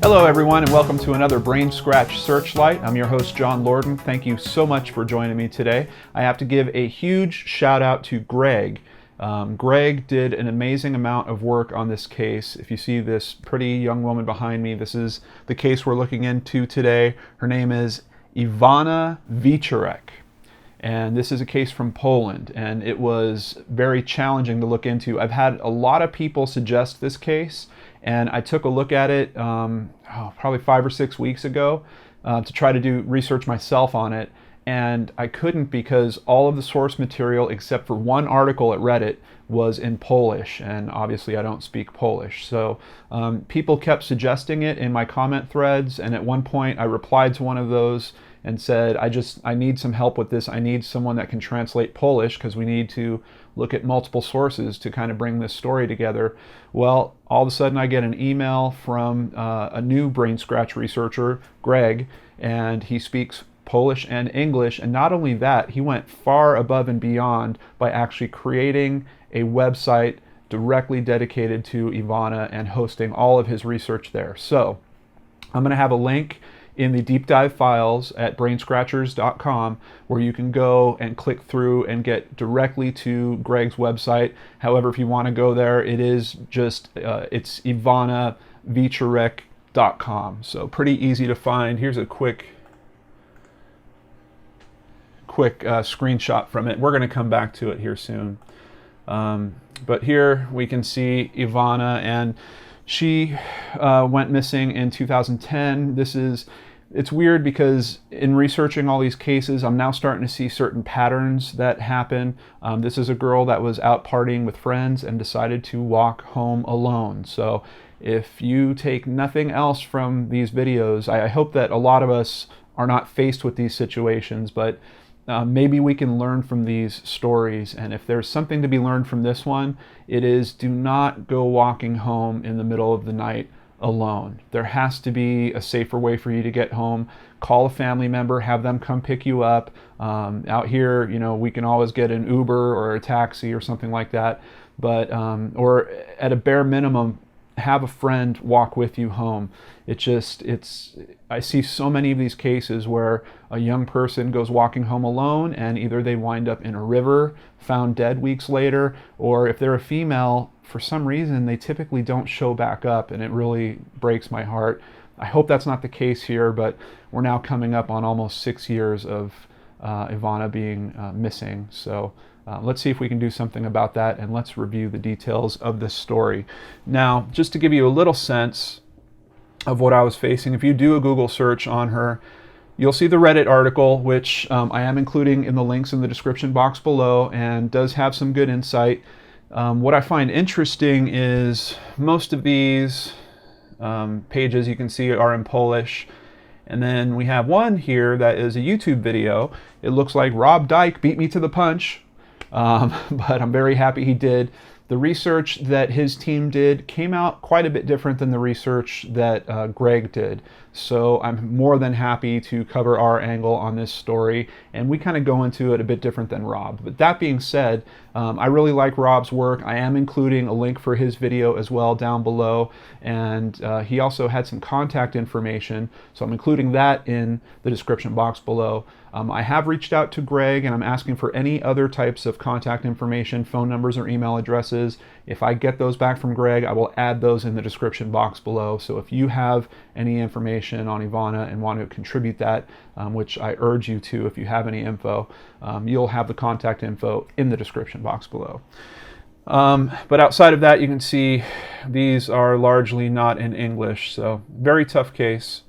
Hello everyone and welcome to another BrainScratch Searchlight. I'm your host John Lorden. Thank you so much for joining me today. I have to give a huge shout out to Greg. Greg did an amazing amount of work on this case. If you see this pretty young woman behind me, this is the case we're looking into today. Her name is Iwona Wieczorek. And this is a case from Poland, and it was very challenging to look into. I've had a lot of people suggest this case, and I took a look at it probably 5 or 6 weeks ago to try to do research myself on it, and I couldn't because all of the source material except for one article at Reddit was in Polish, and obviously I don't speak Polish. So people kept suggesting it in my comment threads, and at one point I replied to one of those and said, I need some help with this. I need someone that can translate Polish because we need to look at multiple sources to kind of bring this story together. Well, all of a sudden I get an email from a new BrainScratch researcher, Greg, and he speaks Polish and English. And not only that, he went far above and beyond by actually creating a website directly dedicated to Iwona and hosting all of his research there. So I'm going to have a link in the deep dive files at brainscratchers.com where you can go and click through and get directly to Greg's website. However, if you want to go there, it is just it's iwonawieczorek.com. So pretty easy to find. Here's a quick screenshot from it. We're going to come back to it here soon. But here we can see Iwona, and she went missing in 2010. It's weird because in researching all these cases, I'm now starting to see certain patterns that happen. This is a girl that was out partying with friends and decided to walk home alone. So if you take nothing else from these videos, I hope that a lot of us are not faced with these situations, but maybe we can learn from these stories. And if there's something to be learned from this one, it is do not go walking home in the middle of the night alone. There has to be a safer way for you to get home. Call a family member, have them come pick you up. Out here, you know, we can always get an Uber or a taxi or something like that. But or at a bare minimum, have a friend walk with you home. I see so many of these cases where a young person goes walking home alone and either they wind up in a river, found dead weeks later, or if they're a female, for some reason they typically don't show back up, and it really breaks my heart. I hope that's not the case here, but we're now coming up on almost 6 years of Iwona being missing. So let's see if we can do something about that, and let's review the details of this story. Now, just to give you a little sense of what I was facing, if you do a Google search on her, you'll see the Reddit article, which I am including in the links in the description box below, and does have some good insight. What I find interesting is most of these pages you can see are in Polish. And then we have one here that is a YouTube video. It looks like Rob Dyke beat me to the punch, but I'm very happy he did. The research that his team did came out quite a bit different than the research that Greg did. So I'm more than happy to cover our angle on this story, and we kind of go into it a bit different than Rob. But that being said, I really like Rob's work. I am including a link for his video as well down below, and he also had some contact information, so I'm including that in the description box below. I have reached out to Greg, and I'm asking for any other types of contact information, phone numbers or email addresses. If I get those back from Greg, I will add those in the description box below. So if you have any information on Iwona and want to contribute that, which I urge you to if you have any info, you'll have the contact info in the description box below. But outside of that, you can see these are largely not in English, so very tough case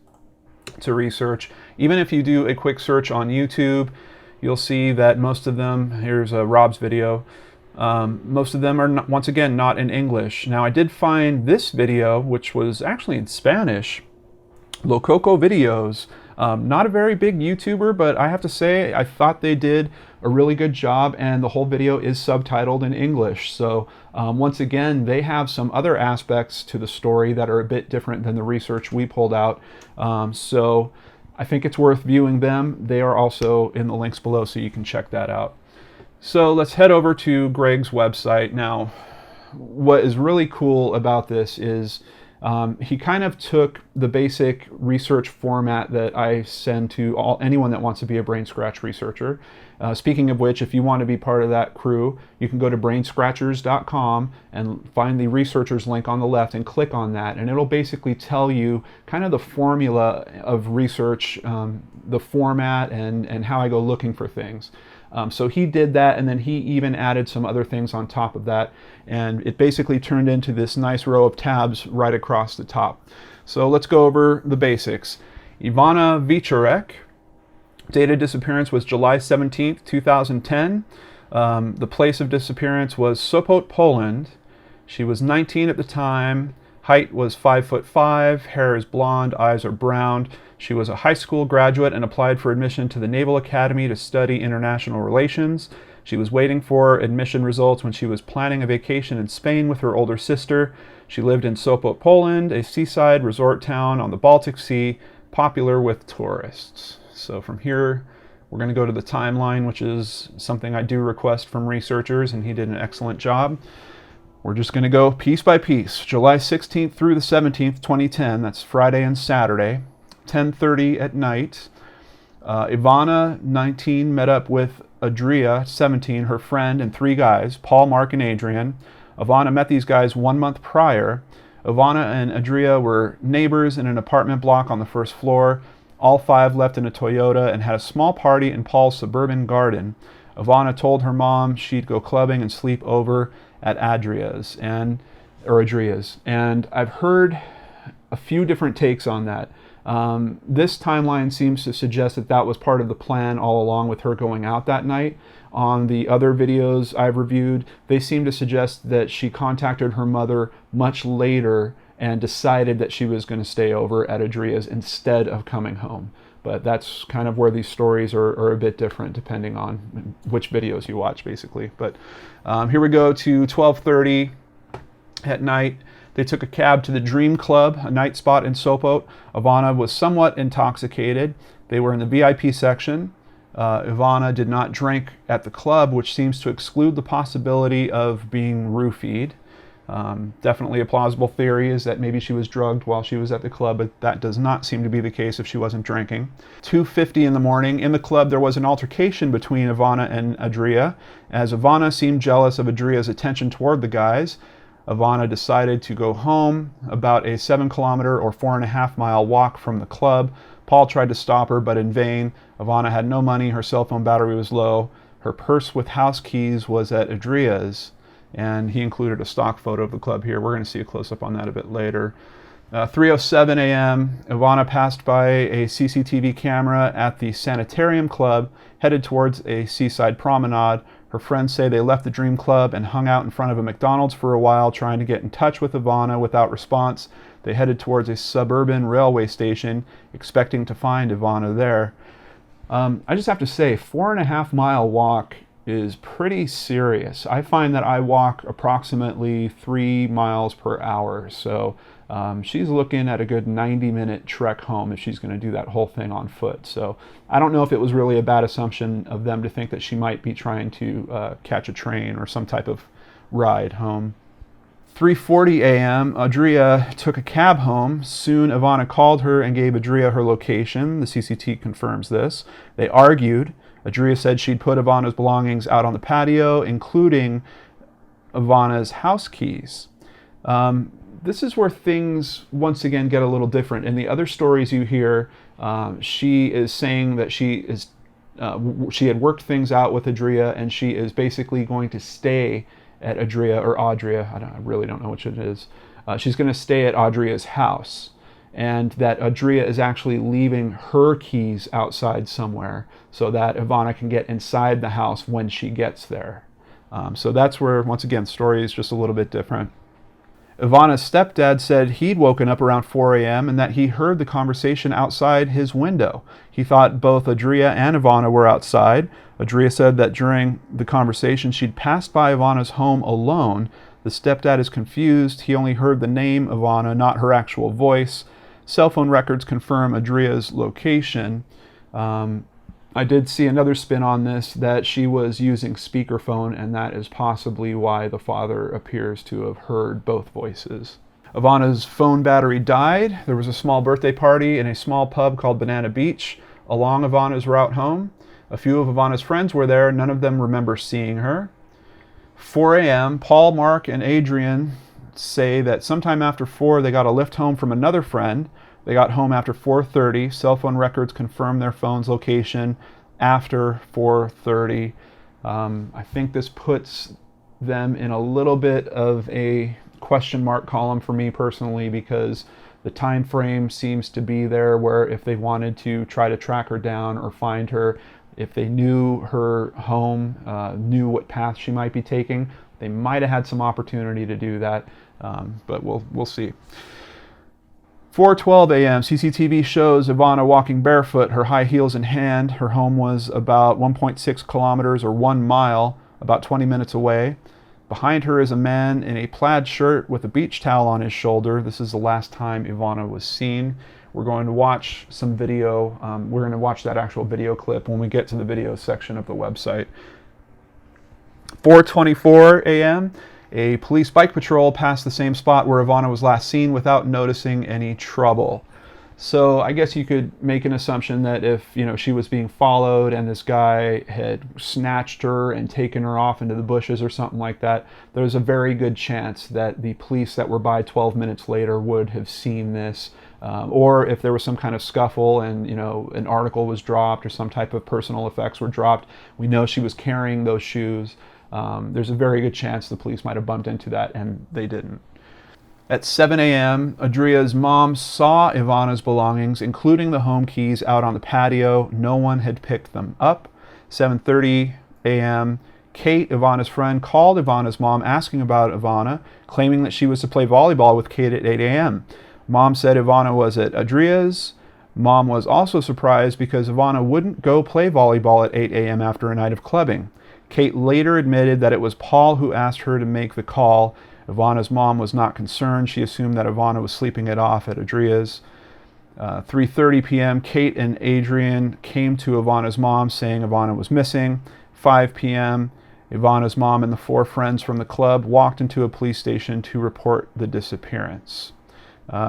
to research. Even if you do a quick search on YouTube, you'll see that most of them, here's Rob's video, most of them are not, once again, not in English. Now I did find this video, which was actually in Spanish, Lococo videos. Not a very big YouTuber, but I have to say I thought they did a really good job, and the whole video is subtitled in English. So once again, they have some other aspects to the story that are a bit different than the research we pulled out. So I think it's worth viewing them. They are also in the links below, so you can check that out. So let's head over to Greg's website. Now, what is really cool about this is He kind of took the basic research format that I send to anyone that wants to be a BrainScratch researcher. Speaking of which, if you want to be part of that crew, you can go to brainscratchers.com and find the researchers link on the left and click on that, and it'll basically tell you kind of the formula of research, the format, and how I go looking for things. So he did that, and then he even added some other things on top of that, and it basically turned into this nice row of tabs right across the top. So let's go over the basics. Iwona Wieczorek, dated disappearance was July 17th, 2010. The place of disappearance was Sopot, Poland. She was 19 at the time. Height was 5'5", hair is blonde, eyes are brown. She was a high school graduate and applied for admission to the Naval Academy to study international relations. She was waiting for admission results when she was planning a vacation in Spain with her older sister. She lived in Sopot, Poland, a seaside resort town on the Baltic Sea, popular with tourists. So from here, we're going to go to the timeline, which is something I do request from researchers, and he did an excellent job. We're just going to go piece by piece. July 16th through the 17th, 2010. That's Friday and Saturday. 10:30 at night. Iwona, 19, met up with Adria, 17, her friend, and 3 guys, Paul, Mark, and Adrian. Iwona met these guys 1 month prior. Iwona and Adria were neighbors in an apartment block on the first floor. All 5 left in a Toyota and had a small party in Paul's suburban garden. Iwona told her mom she'd go clubbing and sleep over at Adria's, and I've heard a few different takes on that. This timeline seems to suggest that that was part of the plan all along with her going out that night. On the other videos I've reviewed, they seem to suggest that she contacted her mother much later and decided that she was going to stay over at Adria's instead of coming home. But that's kind of where these stories are a bit different depending on which videos you watch, basically. But here we go to 12:30 at night. They took a cab to the Dream Club, a night spot in Sopot. Iwona was somewhat intoxicated. They were in the VIP section. Iwona did not drink at the club, which seems to exclude the possibility of being roofied. Definitely a plausible theory is that maybe she was drugged while she was at the club, but that does not seem to be the case if she wasn't drinking. 2:50 in the morning, in the club there was an altercation between Iwona and Adria. As Iwona seemed jealous of Adria's attention toward the guys, Iwona decided to go home, about a 7-kilometer or 4.5-mile walk from the club. Paul tried to stop her, but in vain. Iwona had no money, her cell phone battery was low. Her purse with house keys was at Adria's, and he included a stock photo of the club here. We're going to see a close-up on that a bit later. 3:07 a.m., Iwona passed by a CCTV camera at the Sanitarium Club, headed towards a seaside promenade. Her friends say they left the Dream Club and hung out in front of a McDonald's for a while, trying to get in touch with Iwona without response. They headed towards a suburban railway station, expecting to find Iwona there. I just have to say, 4.5-mile walk is pretty serious. I find that I walk approximately 3 miles per hour, so she's looking at a good 90-minute trek home if she's going to do that whole thing on foot. So I don't know if it was really a bad assumption of them to think that she might be trying to catch a train or some type of ride home. 3:40 a.m., Adria took a cab home. Soon Iwona called her and gave Adria her location. The CCT confirms this. They argued. Adria said she'd put Iwona's belongings out on the patio, including Iwona's house keys. This is where things once again get a little different. In the other stories you hear, she is saying that she had worked things out with Adria, and she is basically going to stay at Adria, or Adria, I really don't know which it is. She's going to stay at Adria's house, and that Adria is actually leaving her keys outside somewhere so that Iwona can get inside the house when she gets there. So that's where, once again, the story is just a little bit different. Iwona's stepdad said he'd woken up around 4 a.m. and that he heard the conversation outside his window. He thought both Adria and Iwona were outside. Adria said that during the conversation she'd passed by Iwona's home alone. The stepdad is confused. He only heard the name Iwona, not her actual voice. Cell phone records confirm Adria's location. I did see another spin on this, that she was using speakerphone, and that is possibly why the father appears to have heard both voices. Iwana's phone battery died. There was a small birthday party in a small pub called Banana Beach along Iwana's route home. A few of Iwana's friends were there. None of them remember seeing her. 4 a.m., Paul, Mark, and Adrian say that sometime after 4 they got a lift home from another friend. They got home after 4:30. Cell phone records confirm their phone's location after 4:30. I think this puts them in a little bit of a question mark column for me personally, because the time frame seems to be there where if they wanted to try to track her down or find her, if they knew her home, knew what path she might be taking, they might have had some opportunity to do that, but we'll see. 4:12 a.m. CCTV shows Iwona walking barefoot, her high heels in hand. Her home was about 1.6 kilometers or 1 mile, about 20 minutes away. Behind her is a man in a plaid shirt with a beach towel on his shoulder. This is the last time Iwona was seen. We're going to watch some video. We're going to watch that actual video clip when we get to the video section of the website. 4:24 a.m. A police bike patrol passed the same spot where Iwona was last seen without noticing any trouble. So I guess you could make an assumption that if, she was being followed and this guy had snatched her and taken her off into the bushes or something like that, there's a very good chance that the police that were by 12 minutes later would have seen this. Or if there was some kind of scuffle and, an article was dropped or some type of personal effects were dropped, we know she was carrying those shoes. There's a very good chance the police might have bumped into that, and they didn't. At 7 a.m., Adria's mom saw Iwona's belongings, including the home keys, out on the patio. No one had picked them up. 7:30 a.m., Kate, Iwona's friend, called Iwona's mom asking about Iwona, claiming that she was to play volleyball with Kate at 8 a.m. Mom said Iwona was at Adria's. Mom was also surprised because Iwona wouldn't go play volleyball at 8 a.m. after a night of clubbing. Kate later admitted that it was Paul who asked her to make the call. Iwona's mom was not concerned. She assumed that Iwona was sleeping it off at Adria's. 3:30 p.m., Kate and Adrian came to Iwona's mom saying Iwona was missing. 5 p.m., Iwona's mom and the 4 friends from the club walked into a police station to report the disappearance.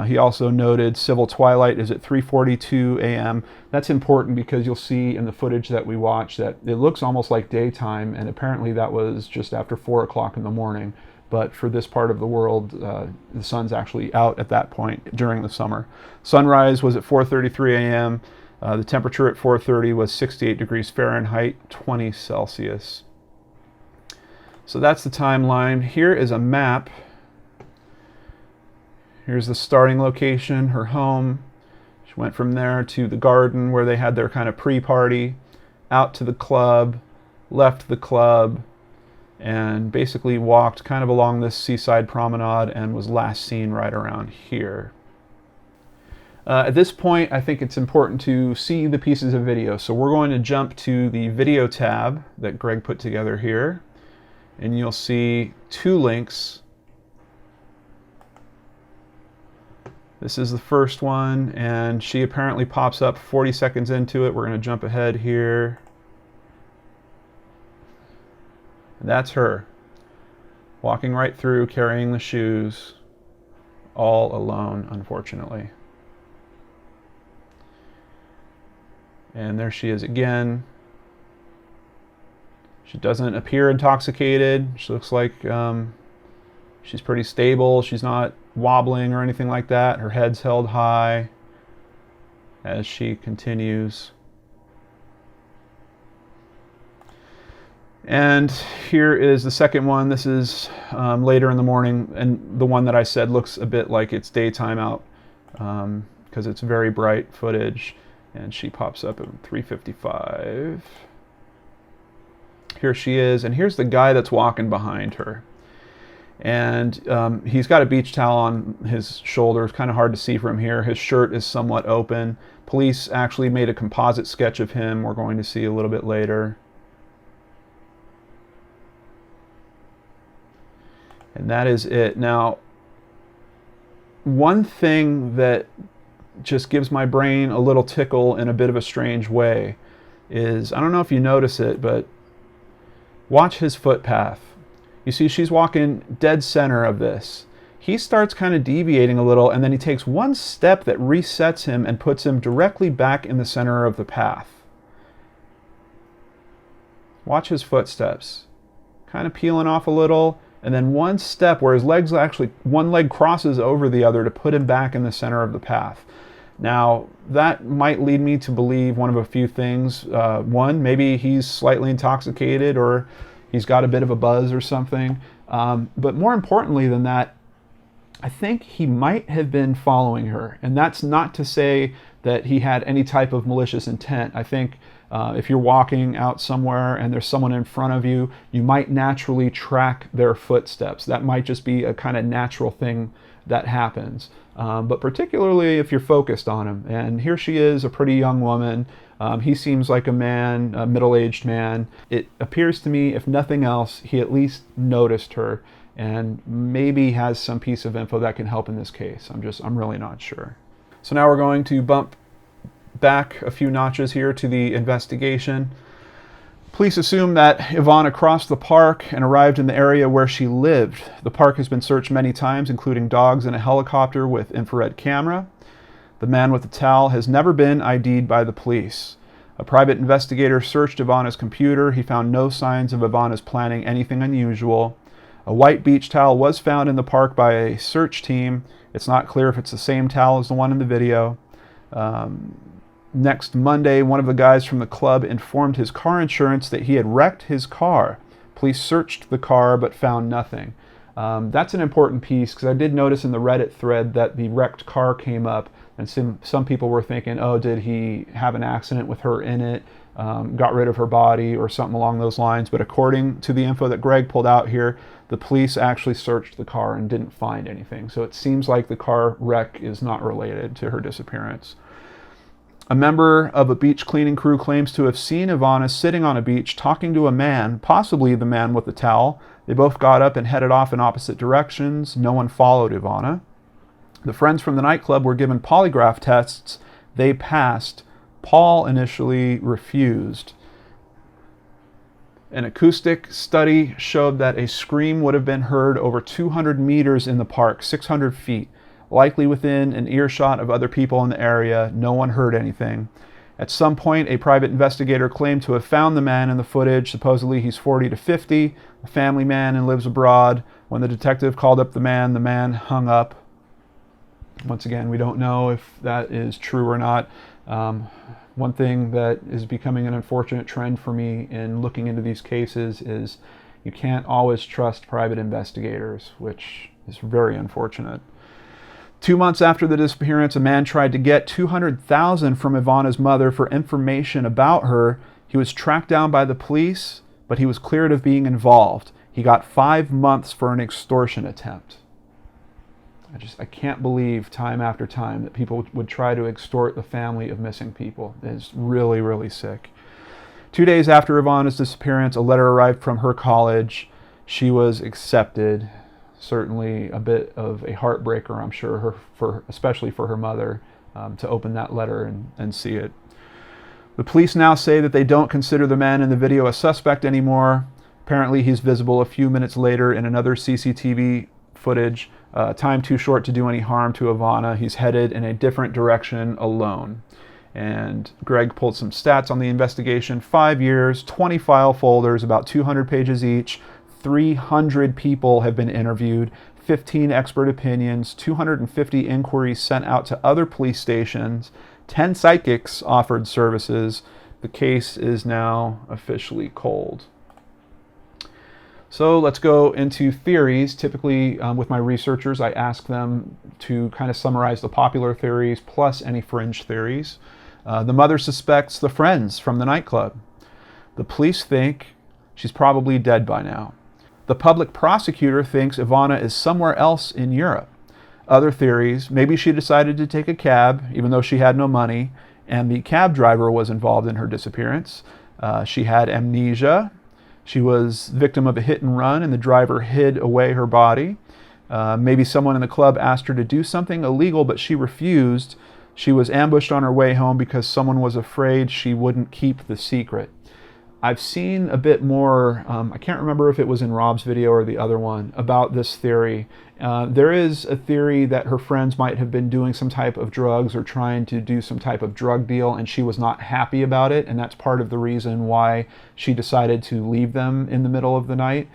He also noted civil twilight is at 3:42 a.m. That's important because you'll see in the footage that we watch that it looks almost like daytime, and apparently that was just after 4 o'clock in the morning. But for this part of the world, the sun's actually out at that point during the summer. Sunrise was at 4:33 a.m. The temperature at 4:30 was 68 degrees Fahrenheit, 20 Celsius. So that's the timeline. Here is a map. Here's the starting location, her home. She went from there to the garden where they had their kind of pre-party, out to the club, left the club, and basically walked kind of along this seaside promenade and was last seen right around here. At this point, I think it's important to see the pieces of video. So we're going to jump to the video tab that Greg put together here, and you'll see 2 links. This is the first one, and she apparently pops up 40 seconds into it. We're going to jump ahead here. And that's her, walking right through, carrying the shoes, all alone, unfortunately. And there she is again. She doesn't appear intoxicated. She looks like she's pretty stable. She's not wobbling or anything like that. Her head's held high as she continues. And here is the second one. This is later in the morning, and the one that I said looks a bit like it's daytime out because it's very bright footage. And she pops up at 3:55. Here she is, and here's the guy that's walking behind her. And he's got a beach towel on his shoulder. It's kind of hard to see from here. His shirt is somewhat open. Police actually made a composite sketch of him. We're going to see a little bit later. And that is it. Now, one thing that just gives my brain a little tickle in a bit of a strange way is, I don't know if you notice it, but watch his footpath. You see, she's walking dead center of this. he starts kind of deviating a little, and then he takes one step that resets him and puts him directly back in the center of the path. Watch his footsteps. Kind of peeling off a little, and then one step where his legs actually, one leg crosses over the other to put him back in the center of the path. Now, that might lead me to believe one of a few things. One, maybe he's slightly intoxicated, or he's got a bit of a buzz or something. But more importantly than that, I think he might have been following her. And that's not to say that he had any type of malicious intent. I think if you're walking out somewhere and there's someone in front of you, you might naturally track their footsteps. That might just be a kind of natural thing that happens. But particularly if you're focused on him. And here she is, a pretty young woman. He seems like a man, a middle-aged man. It appears to me, if nothing else, he at least noticed her and maybe has some piece of info that can help in this case. I'm really not sure. So now we're going to bump back a few notches here to the investigation. Police assume that Iwona crossed the park and arrived in the area where she lived. The park has been searched many times, including dogs and a helicopter with infrared camera. The man with the towel has never been ID'd by the police. A private investigator searched Iwona's computer. He found no signs of Iwona's planning anything unusual. A white beach towel was found in the park by a search team. It's not clear if it's the same towel as the one in the video. Next Monday, one of the guys from the club informed his car insurance that he had wrecked his car. Police searched the car but found nothing. That's an important piece, because I did notice in the Reddit thread that the wrecked car came up, and some people were thinking, oh, did he have an accident with her in it, got rid of her body, or something along those lines. But according to the info that Greg pulled out here, the police actually searched the car and didn't find anything. So it seems like the car wreck is not related to her disappearance. A member of a beach cleaning crew claims to have seen Iwona sitting on a beach talking to a man, possibly the man with the towel. They both got up and headed off in opposite directions. No one followed Iwona. The friends from the nightclub were given polygraph tests. They passed. Paul initially refused. An acoustic study showed that a scream would have been heard over 200 meters in the park, 600 feet. Likely within an earshot of other people in the area. No one heard anything. At some point, a private investigator claimed to have found the man in the footage. Supposedly he's 40 to 50, a family man and lives abroad. When the detective called up the man hung up. Once again, we don't know if that is true or not. One thing that is becoming an unfortunate trend for me in looking into these cases is you can't always trust private investigators, which is very unfortunate. 2 months after the disappearance, a man tried to get $200,000 from Iwona's mother for information about her. He was tracked down by the police, but he was cleared of being involved. He got 5 months for an extortion attempt. I can't believe time after time that people would try to extort the family of missing people. It's really, really sick. 2 days after Iwona's disappearance, a letter arrived from her college. She was accepted. Certainly a bit of a heartbreaker, I'm sure, especially for her mother, to open that letter and see it. The police now say that they don't consider the man in the video a suspect anymore. Apparently he's visible a few minutes later in another CCTV footage. Time too short to do any harm to Iwona. He's headed in a different direction alone. And Greg pulled some stats on the investigation. 5 years, 20 file folders, about 200 pages each. 300 people have been interviewed, 15 expert opinions, 250 inquiries sent out to other police stations, 10 psychics offered services. The case is now officially cold. So let's go into theories. Typically with my researchers, I ask them to kind of summarize the popular theories plus any fringe theories. The mother suspects the friends from the nightclub. The police think she's probably dead by now. The public prosecutor thinks Iwona is somewhere else in Europe. Other theories, maybe she decided to take a cab, even though she had no money, and the cab driver was involved in her disappearance. She had amnesia. She was victim of a hit and run, and the driver hid away her body. Maybe someone in the club asked her to do something illegal, but she refused. She was ambushed on her way home because someone was afraid she wouldn't keep the secret. I've seen a bit more, I can't remember if it was in Rob's video or the other one, about this theory. There is a theory that her friends might have been doing some type of drugs or trying to do some type of drug deal, and she was not happy about it, and that's part of the reason why she decided to leave them in the middle of the night.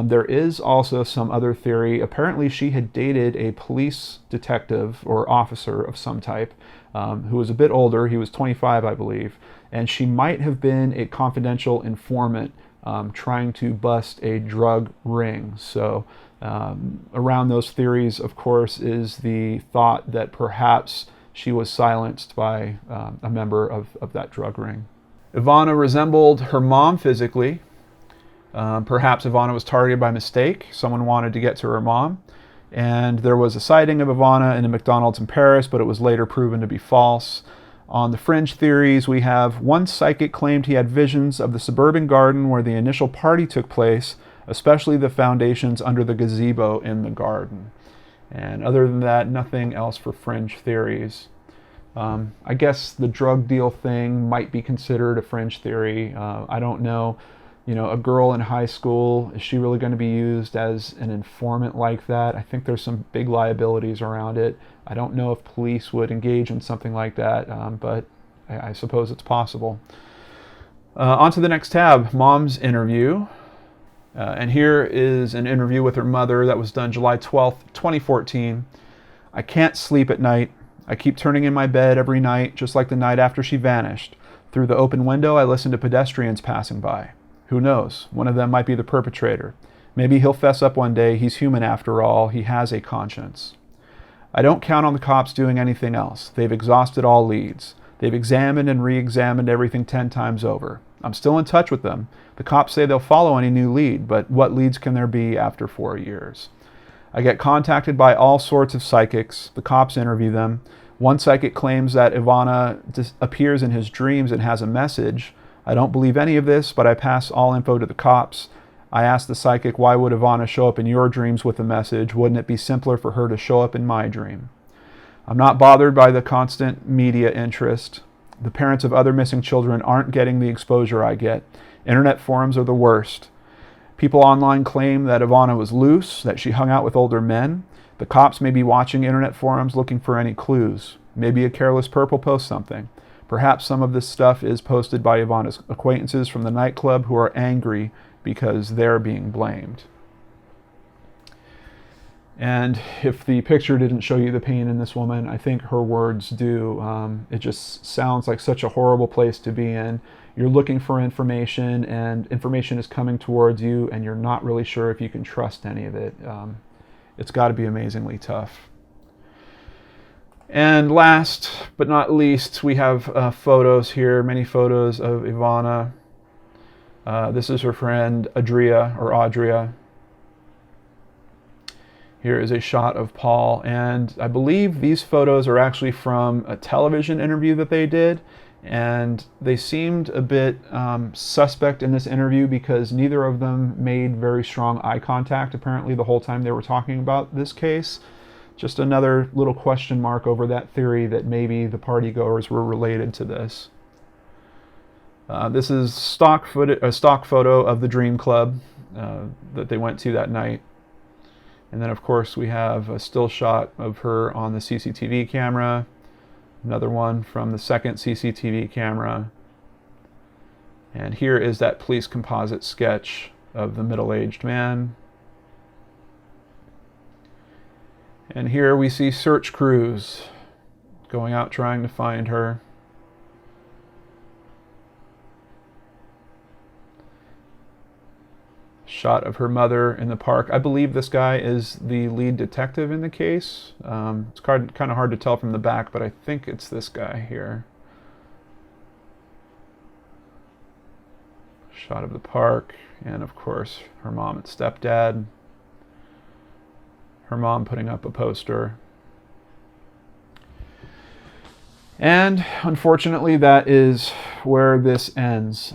There is also some other theory. Apparently she had dated a police detective or officer of some type who was a bit older. He was 25, I believe, and she might have been a confidential informant trying to bust a drug ring. So around those theories, of course, is the thought that perhaps she was silenced by a member of that drug ring. Iwona resembled her mom physically. Perhaps Iwona was targeted by mistake. Someone wanted to get to her mom. And there was a sighting of Iwona in a McDonald's in Paris, but it was later proven to be false. On the fringe theories, we have one psychic claimed he had visions of the suburban garden where the initial party took place, especially the foundations under the gazebo in the garden. And other than that, nothing else for fringe theories. I guess the drug deal thing might be considered a fringe theory. I don't know. You know, a girl in high school, is she really going to be used as an informant like that? I think there's some big liabilities around it. I don't know if police would engage in something like that, but I suppose it's possible. On to the next tab, Mom's interview. And here is an interview with her mother that was done July 12th, 2014. I can't sleep at night. I keep turning in my bed every night, just like the night after she vanished. Through the open window, I listen to pedestrians passing by. Who knows? One of them might be the perpetrator. Maybe he'll fess up one day. He's human after all. He has a conscience. I don't count on the cops doing anything else. They've exhausted all leads. They've examined and re-examined everything 10 times over. I'm still in touch with them. The cops say they'll follow any new lead, but what leads can there be after 4 years? I get contacted by all sorts of psychics. The cops interview them. One psychic claims that Iwona appears in his dreams and has a message. I don't believe any of this, but I pass all info to the cops. I ask the psychic, why would Iwona show up in your dreams with a message? Wouldn't it be simpler for her to show up in my dream? I'm not bothered by the constant media interest. The parents of other missing children aren't getting the exposure I get. Internet forums are the worst. People online claim that Iwona was loose, that she hung out with older men. The cops may be watching internet forums looking for any clues. Maybe a careless purple posts something. Perhaps some of this stuff is posted by Iwona's acquaintances from the nightclub who are angry because they're being blamed. And if the picture didn't show you the pain in this woman, I think her words do. It just sounds like such a horrible place to be in. You're looking for information, and information is coming towards you, and you're not really sure if you can trust any of it. It's got to be amazingly tough. And last but not least, we have photos here, many photos of Iwona. This is her friend Audria. Here is a shot of Paul, and I believe these photos are actually from a television interview that they did, and they seemed a bit suspect in this interview because neither of them made very strong eye contact apparently the whole time they were talking about this case. Just another little question mark over that theory that maybe the partygoers were related to this. This is a stock photo of the Dream Club that they went to that night. And then, of course, we have a still shot of her on the CCTV camera. Another one from the second CCTV camera. And here is that police composite sketch of the middle-aged man. And here we see search crews going out trying to find her. Shot of her mother in the park. I believe this guy is the lead detective in the case. It's kind of hard to tell from the back, but I think it's this guy here. Shot of the park, and of course her mom and stepdad. Her mom putting up a poster. And unfortunately, that is where this ends.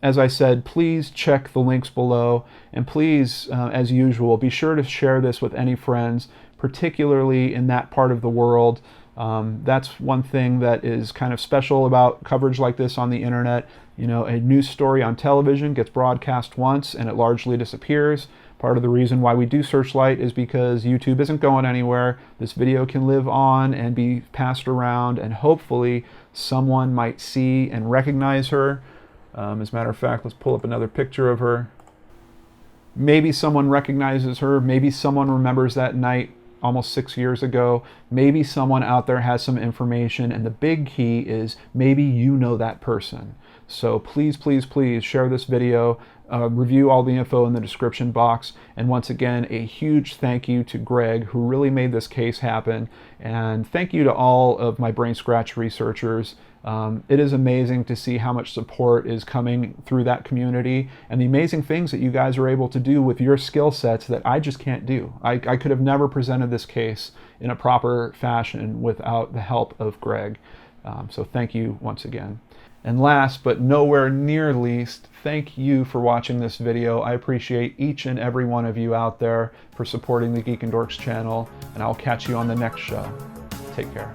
As I said, please check the links below, and please, as usual, be sure to share this with any friends, particularly in that part of the world That's one thing that is kind of special about coverage like this on the internet. You know, a news story on television gets broadcast once and it largely disappears. Part of the reason why we do Searchlight is because YouTube isn't going anywhere. This video can live on and be passed around, and hopefully someone might see and recognize her. As a matter of fact, let's pull up another picture of her. Maybe someone recognizes her. Maybe someone remembers that night almost 6 years ago. Maybe someone out there has some information, and the big key is maybe you know that person. So please, please, please share this video, review all the info in the description box, and once again, a huge thank you to Greg, who really made this case happen, and thank you to all of my BrainScratch researchers. It is amazing to see how much support is coming through that community and the amazing things that you guys are able to do with your skill sets that I just can't do. I could have never presented this case in a proper fashion without the help of Greg. So thank you once again. And last but nowhere near least, thank you for watching this video. I appreciate each and every one of you out there for supporting the Geek and Dorks channel, and I'll catch you on the next show. Take care.